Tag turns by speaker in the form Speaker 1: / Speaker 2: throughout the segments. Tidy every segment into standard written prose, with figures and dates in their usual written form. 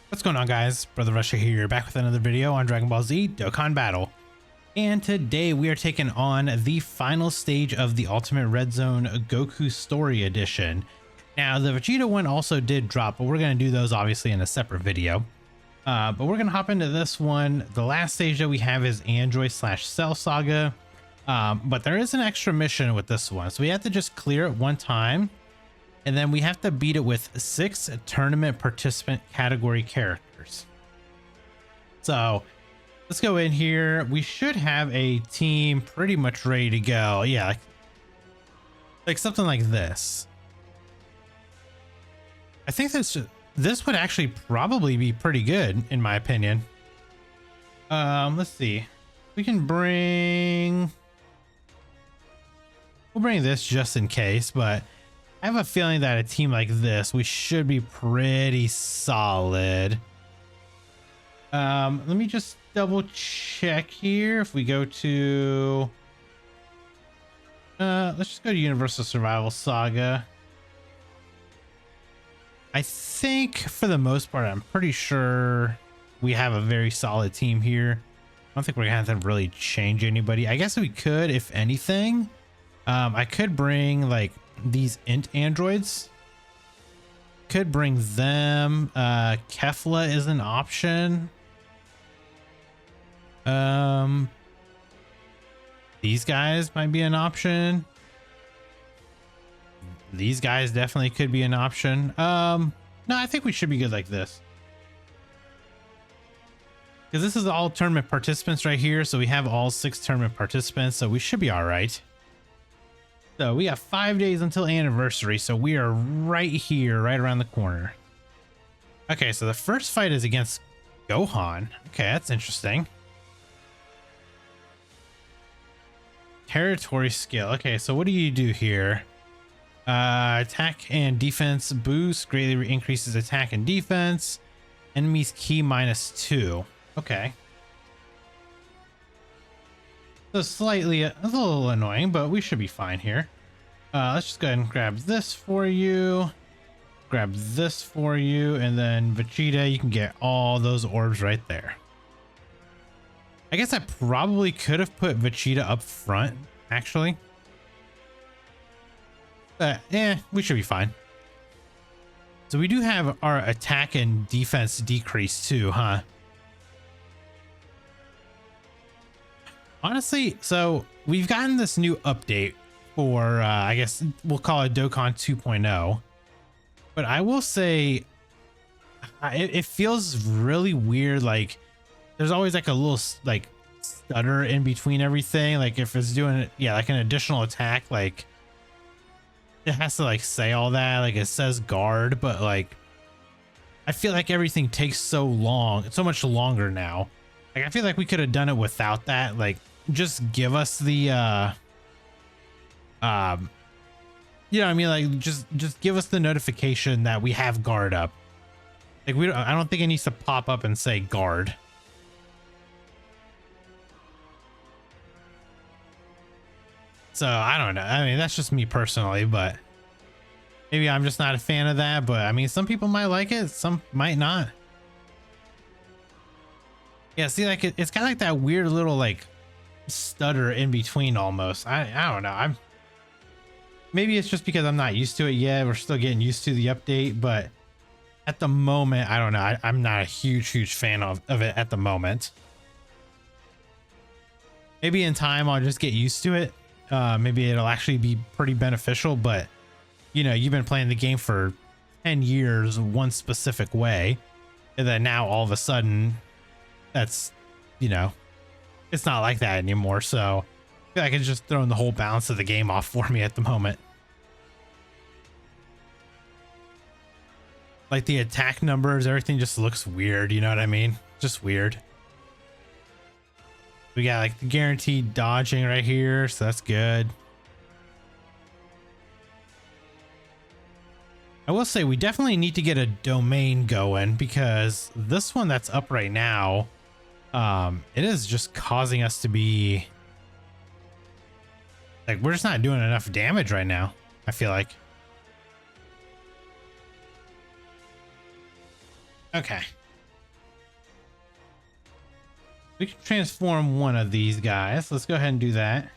Speaker 1: What's going on, guys? Brother Russia here, back with another video on Dragon Ball Z Dokkan Battle. And today we are taking on the final stage of the Ultimate Red Zone Goku Story Edition. Now, the Vegeta one also did drop, but we're going to do those obviously in a separate video. But we're going to hop into this one. The last stage that we have is Android/Cell Saga. But there is an extra mission with this one, so we have to just clear it one time. And then we have to beat it with 6 tournament participant category characters. So let's go in here. We should have a team pretty much ready to go. Yeah, like something like this. I think this would actually probably be pretty good in my opinion. Let's see. We'll bring this just in case, but I have a feeling that a team like this, we should be pretty solid. Let me just double check here. If we go to, let's just go to Universal Survival Saga. I think for the most part, I'm pretty sure we have a very solid team here. I don't think we're gonna have to really change anybody. I guess we could, if anything. I could bring like these int androids, could bring them. Kefla is an option. These guys might be an option. These guys definitely could be an option. No, I think we should be good like this, because this is all tournament participants right here. So we have all 6 tournament participants, so we should be all right. So we got 5 days until anniversary, so we are right here, right around the corner. Okay, so the first fight is against Gohan. Okay, that's interesting. Territory skill. Okay, so what do you do here? Attack and defense boost greatly increases attack and defense. Enemies key -2. Okay. So slightly a little annoying, but we should be fine here. Let's just go ahead and grab this for you, grab this for you, and then Vegeta, you can get all those orbs right there. I guess I probably could have put Vegeta up front actually, but we should be fine. So we do have our attack and defense decrease too, huh? Honestly, so we've gotten this new update for, I guess we'll call it Dokkan 2.0. But I will say, it feels really weird. Like there's always like a little like stutter in between everything. Like if it's doing, yeah, like an additional attack, like it has to like say all that. Like it says guard, but like I feel like everything takes so long. It's so much longer now. Like I feel like we could have done it without that. Like just give us the you know what I mean, like just give us the notification that we have guard up. Like I don't think it needs to pop up and say guard. So I don't know. I mean, that's just me personally, but maybe I'm just not a fan of that. But I mean, some people might like it, some might not. Yeah, see, like it's kind of like that weird little like stutter in between almost. I don't know. Maybe it's just because I'm not used to it yet. We're still getting used to the update, but at the moment, I don't know. I'm not a huge fan of it at the moment. Maybe in time I'll just get used to it. Maybe it'll actually be pretty beneficial, but you know, you've been playing the game for 10 years one specific way, and then now all of a sudden that's, you know, it's not like that anymore. So I feel like it's just throwing the whole balance of the game off for me at the moment. Like the attack numbers, everything just looks weird. You know what I mean? Just weird. We got like the guaranteed dodging right here, so that's good. I will say we definitely need to get a domain going, because this one that's up right now, it is just causing us to be like, we're just not doing enough damage right now, I feel like. Okay. We can transform one of these guys. Let's go ahead and do that.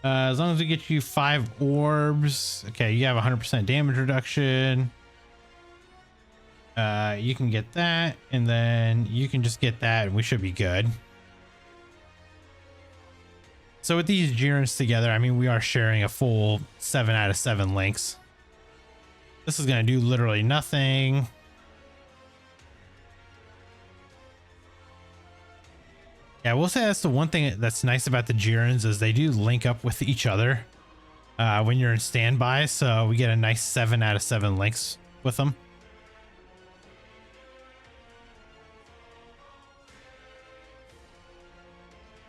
Speaker 1: As long as we get you 5 orbs. Okay, you have 100% damage reduction. You can get that, and then you can just get that, and we should be good. So with these Jirans together, I mean, we are sharing a full 7 out of 7 links. This is going to do literally nothing. Yeah, we'll say that's the one thing that's nice about the Jirans is they do link up with each other when you're in standby. So we get a nice 7 out of 7 links with them.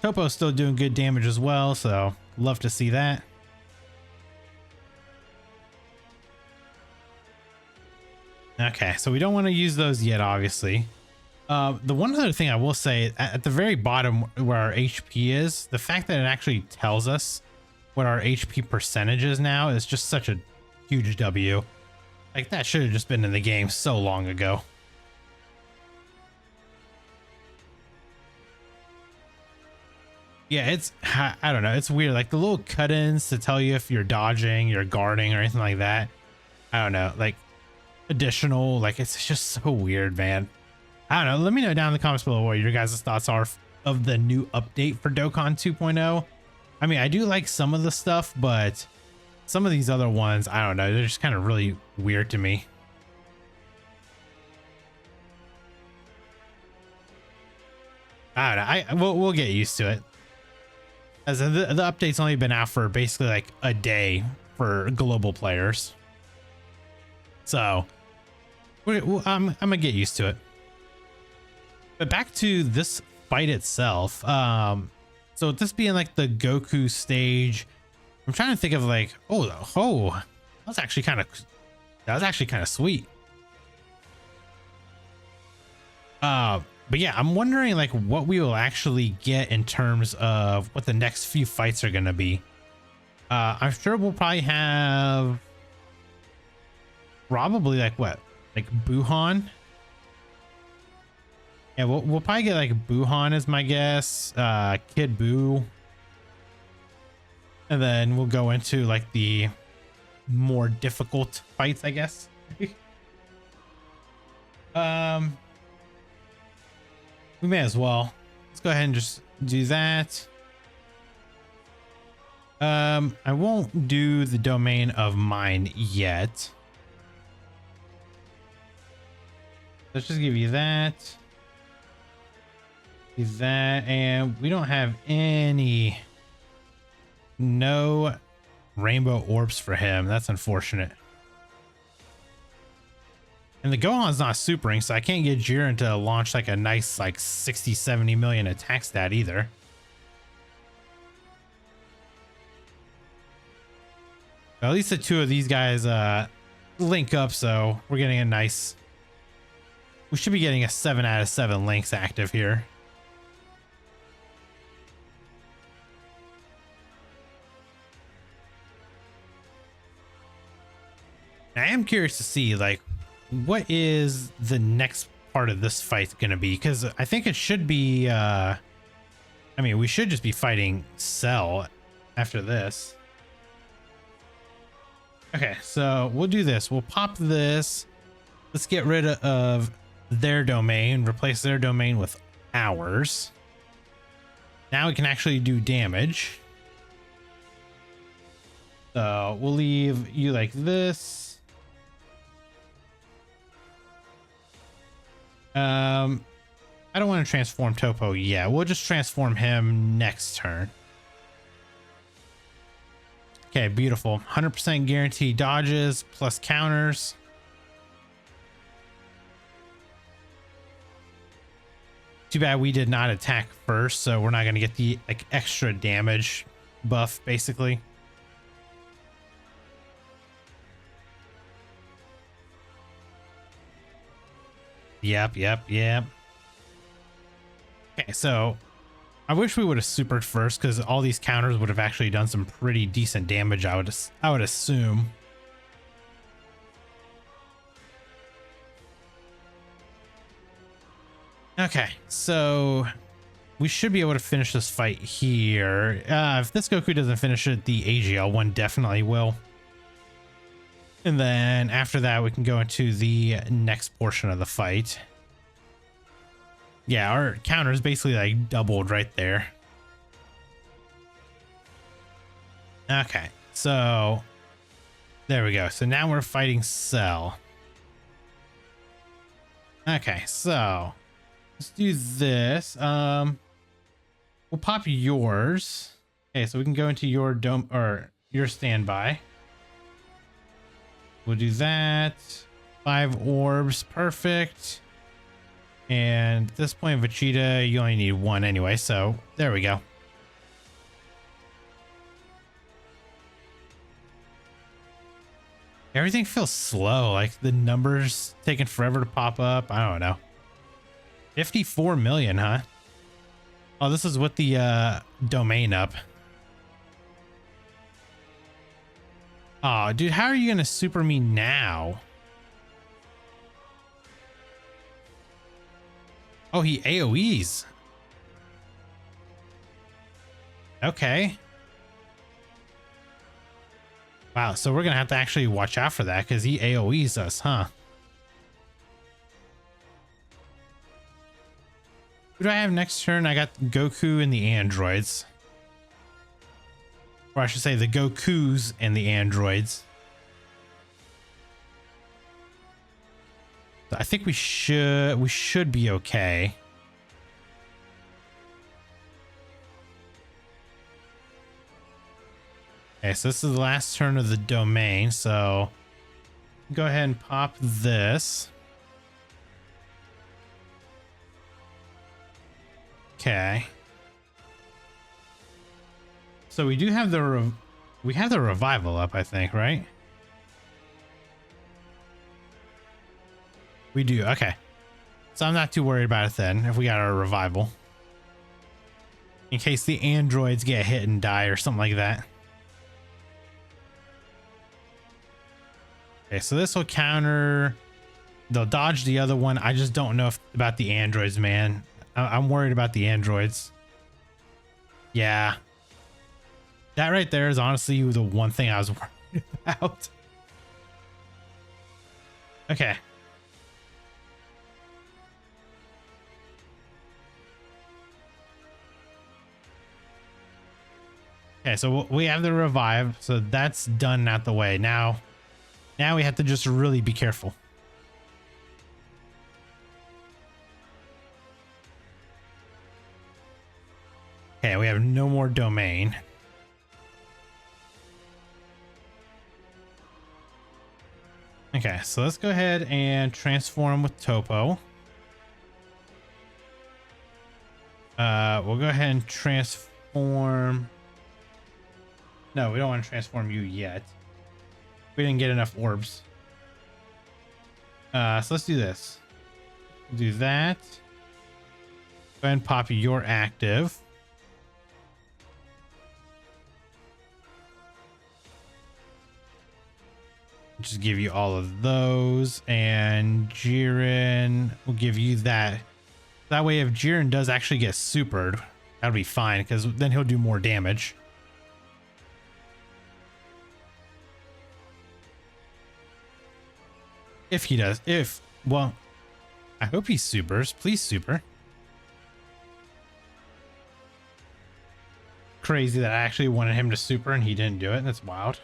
Speaker 1: Topo's still doing good damage as well, so love to see that. Okay, so we don't want to use those yet, obviously. The one other thing I will say, at the very bottom where our HP is, the fact that it actually tells us what our HP percentage is now is just such a huge W. Like, that should have just been in the game so long ago. Yeah, it's, I don't know, it's weird. Like, the little cut-ins to tell you if you're dodging, you're guarding, or anything like that. I don't know, like, additional, like, it's just so weird, man. I don't know. Let me know down in the comments below what your guys' thoughts are of the new update for Dokkan 2.0. I mean, I do like some of the stuff, but some of these other ones, I don't know. They're just kind of really weird to me. I don't know. We'll get used to it. As the update's only been out for basically like a day for global players. So I'm gonna get used to it. But back to this fight itself. So with this being like the Goku stage, I'm trying to think of like, that was actually kind of sweet. But yeah, I'm wondering like what we will actually get in terms of what the next few fights are going to be. I'm sure we'll probably have like what? Like Buhan? Yeah, we'll probably get like Buhan as my guess, Kid Buu. And then we'll go into like the more difficult fights, I guess. We may as well. Let's go ahead and just do that. I won't do the domain of mine yet. Let's just give you that. Give that, and we don't have no rainbow orbs for him. That's unfortunate. And the Gohan's not supering, so I can't get Jiren to launch like a nice like 60-70 million attack stat either. But at least the two of these guys link up, so we're getting a nice... We should be getting a 7 out of 7 links active here. I am curious to see like what is the next part of this fight going to be, because I think it should be I mean, we should just be fighting Cell after this. Okay, so we'll do this. We'll pop this. Let's get rid of their domain, replace their domain with ours. Now we can actually do damage. So we'll leave you like this. I don't want to transform Topo yet. We'll just transform him next turn. Okay, beautiful. 100% guaranteed dodges plus counters. Too bad we did not attack first, so we're not going to get the like extra damage buff, basically. Yep. Okay, so I wish we would have supered first, because all these counters would have actually done some pretty decent damage, I would assume. Okay, so we should be able to finish this fight here. If this Goku doesn't finish it, the AGL one definitely will. And then after that, we can go into the next portion of the fight. Yeah, our counter is basically like doubled right there. Okay, so there we go. So now we're fighting Cell. Okay, so let's do this. We'll pop yours. Okay, so we can go into your dome or your standby. We'll do that. 5 orbs, perfect. And at this point, Vegeta, you only need 1 anyway, so there we go. Everything feels slow, like the numbers taking forever to pop up. I don't know. 54 million, huh? Oh, this is with the domain up. Oh, dude, how are you gonna super me now? Oh, he AoEs. Okay. Wow, so we're gonna have to actually watch out for that because he AoEs us, huh? Who do I have next turn? I got Goku and the androids. Or I should say the Gokus and the androids. So I think we should be okay. Okay, so this is the last turn of the domain, so go ahead and pop this. Okay. So we do have the revival up, I think, right? We do. Okay. So I'm not too worried about it then if we got our revival. In case the androids get hit and die or something like that. Okay, so this will counter. They'll dodge the other one. I just don't know about the androids, man. I'm worried about the androids. Yeah. That right there is honestly the one thing I was worried about. Okay. Okay, so we have the revive, so that's done out the way. Now we have to just really be careful. Okay, we have no more domain. Okay, so let's go ahead and transform with Topo. We'll go ahead and transform. No, we don't want to transform you yet. We didn't get enough orbs. So let's do this. Do that. Go ahead and pop your active. Just give you all of those, and Jiren will give you that. That way, if Jiren does actually get supered, that'll be fine because then he'll do more damage. If he does, well, I hope he supers. Please super. Crazy that I actually wanted him to super and he didn't do it. That's wild.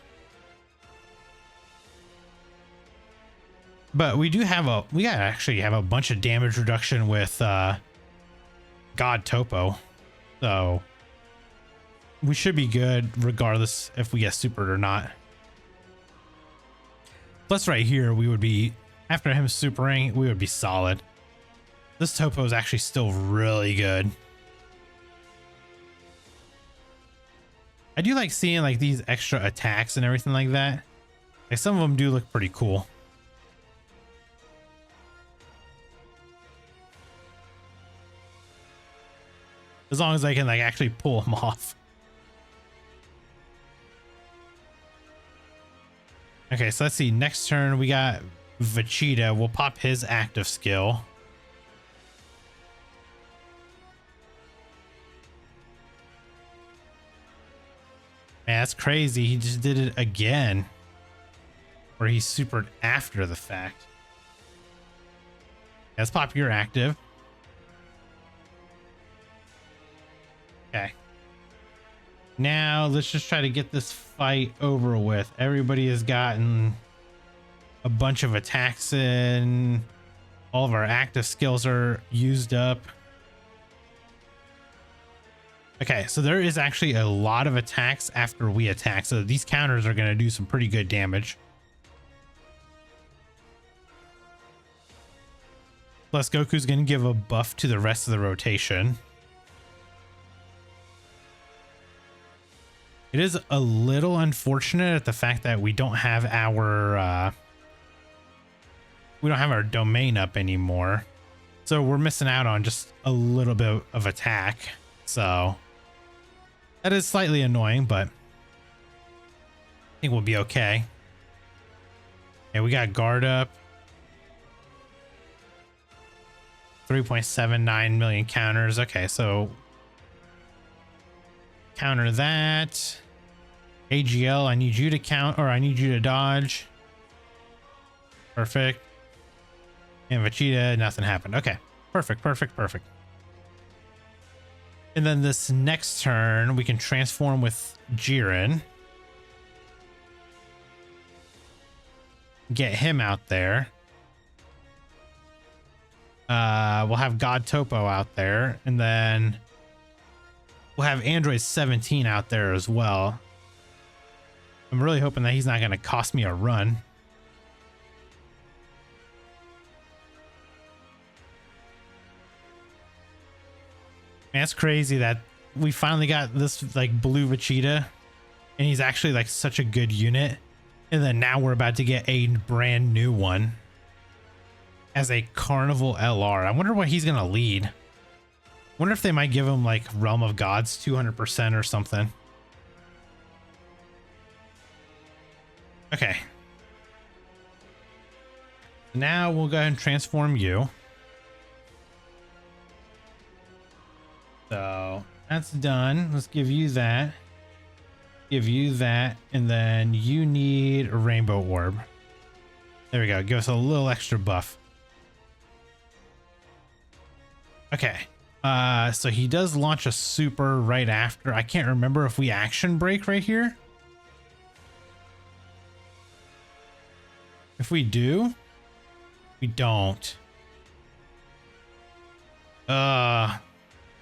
Speaker 1: But we do have we actually have a bunch of damage reduction with God Topo. So we should be good regardless if we get supered or not. Plus right here, we would be, after him supering, we would be solid. This Topo is actually still really good. I do like seeing like these extra attacks and everything like that. Like some of them do look pretty cool. As long as I can like actually pull them off. Okay, so let's see. Next turn we got Vegeta. We'll pop his active skill. Man, that's crazy. He just did it again. Or he supered after the fact. Let's pop your active. Okay. Now let's just try to get this fight over with. Everybody has gotten a bunch of attacks in. All of our active skills are used up. Okay, so there is actually a lot of attacks after we attack. So these counters are going to do some pretty good damage. Plus, Goku's going to give a buff to the rest of the rotation. It is a little unfortunate at the fact that we don't have our domain up anymore. So we're missing out on just a little bit of attack. So that is slightly annoying, but I think we'll be okay. Okay, we got guard up. 3.79 million counters. Okay, so counter that. AGL, I need you to count, or I need you to dodge. Perfect. And Vegeta, nothing happened. Okay, perfect, perfect, perfect. And then this next turn, we can transform with Jiren. Get him out there. We'll have God Topo out there, and then we'll have Android 17 out there as well. I'm really hoping that he's not going to cost me a run. Man, it's crazy that we finally got this like blue Vegeta, and he's actually like such a good unit. And then now we're about to get a brand new one as a Carnival LR. I wonder what he's going to lead. Wonder if they might give him like Realm of Gods 200% or something. Okay. Now we'll go ahead and transform you. So that's done. Let's give you that. Give you that. And then you need a rainbow orb. There we go. Give us a little extra buff. Okay. So he does launch a super right after. I can't remember if we action break right here. If we do, we don't.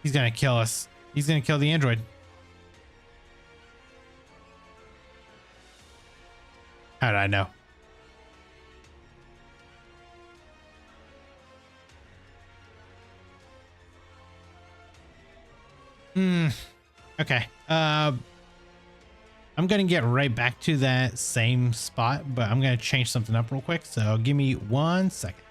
Speaker 1: He's gonna kill us. He's gonna kill the android. How did I know? Okay. I'm gonna get right back to that same spot, but I'm gonna change something up real quick. So give me 1 second.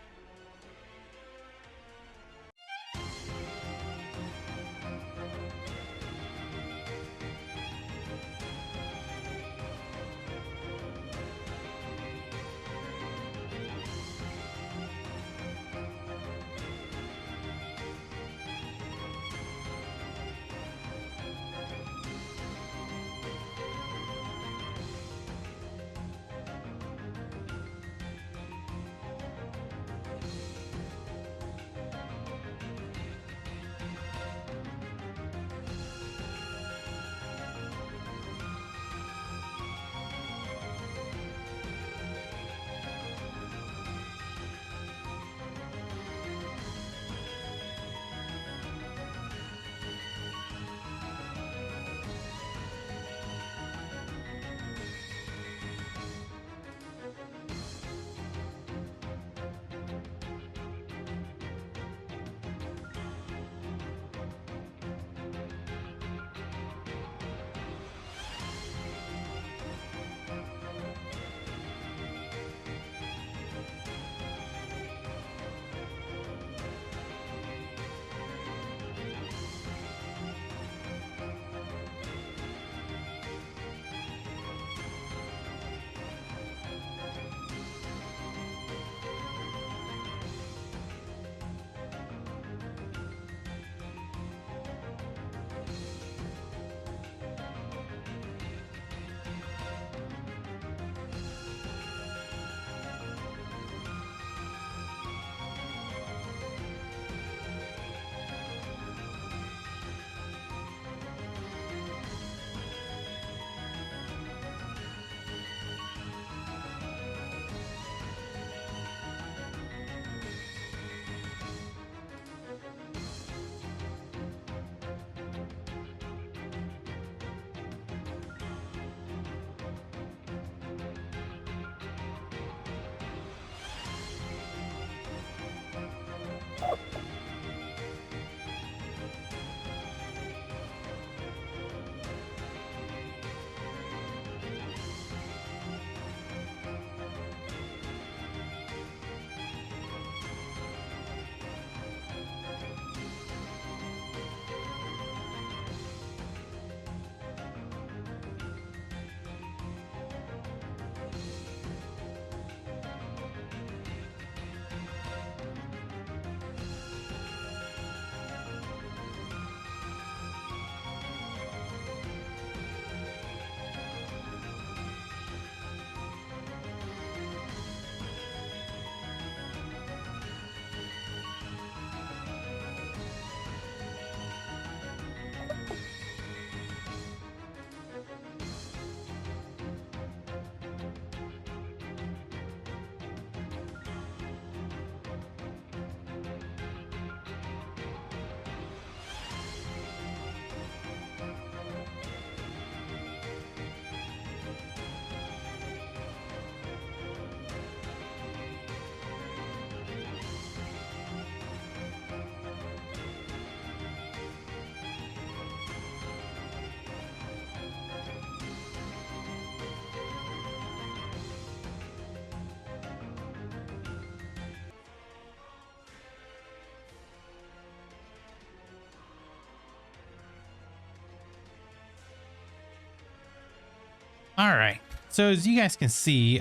Speaker 1: All right, so as you guys can see,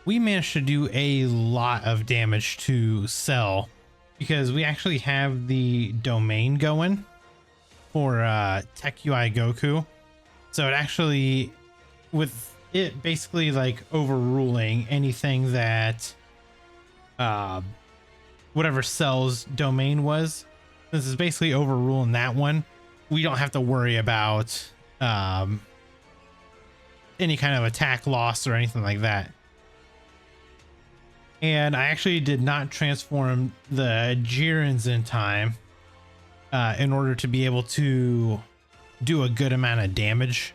Speaker 1: we managed to do a lot of damage to Cell because we actually have the domain going for Tech UI Goku. So it actually, with it basically like overruling anything that whatever Cell's domain was, since it's basically overruling that one, we don't have to worry about any kind of attack loss or anything like that. And I actually did not transform the Jirens in time in order to be able to do a good amount of damage.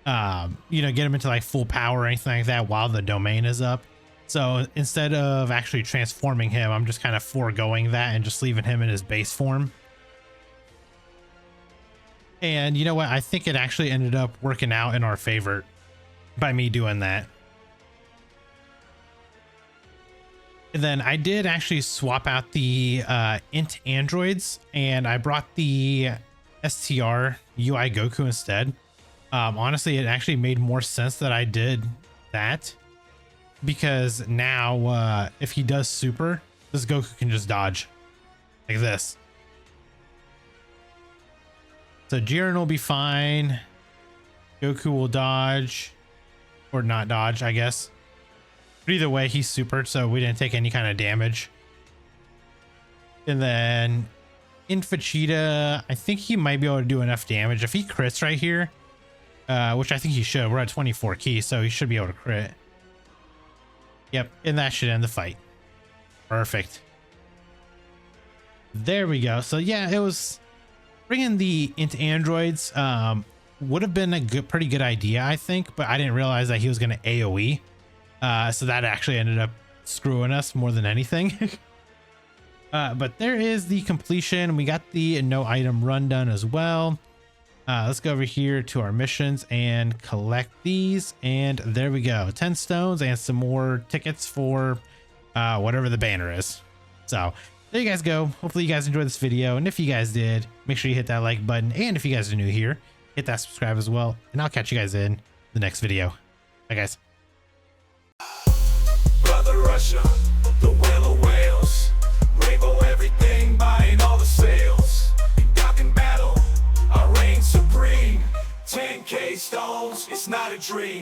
Speaker 1: You know, get him into like full power or anything like that while the domain is up. So instead of actually transforming him, I'm just kind of foregoing that and just leaving him in his base form. And you know what? I think it actually ended up working out in our favor by me doing that. And then I did actually swap out the int androids, and I brought the STR UI Goku instead. Honestly, it actually made more sense that I did that, because now if he does super, this Goku can just dodge like this. So Jiren will be fine. Goku will dodge or not dodge, I guess. But either way, he's supered, so we didn't take any kind of damage. And then Infachita, I think he might be able to do enough damage. If he crits right here, which I think he should. We're at 24 keys, so he should be able to crit. Yep, and that should end the fight. Perfect. There we go. So yeah, it was bringing the int androids would have been a pretty good idea, I think, but I didn't realize that he was going to AoE. So that actually ended up screwing us more than anything. But there is the completion. We got the no item run done as well. Let's go over here to our missions and collect these. And there we go. 10 stones and some more tickets for whatever the banner is. So there you guys go. Hopefully you guys enjoyed this video. And if you guys did, make sure you hit that like button. And if you guys are new here, hit that subscribe as well. And I'll catch you guys in the next video. Bye, guys.
Speaker 2: Brother Russia, the whale of whales, rainbow everything, buying all the sales. In Dokkan battle, I reign supreme. 10K stones, it's not a dream.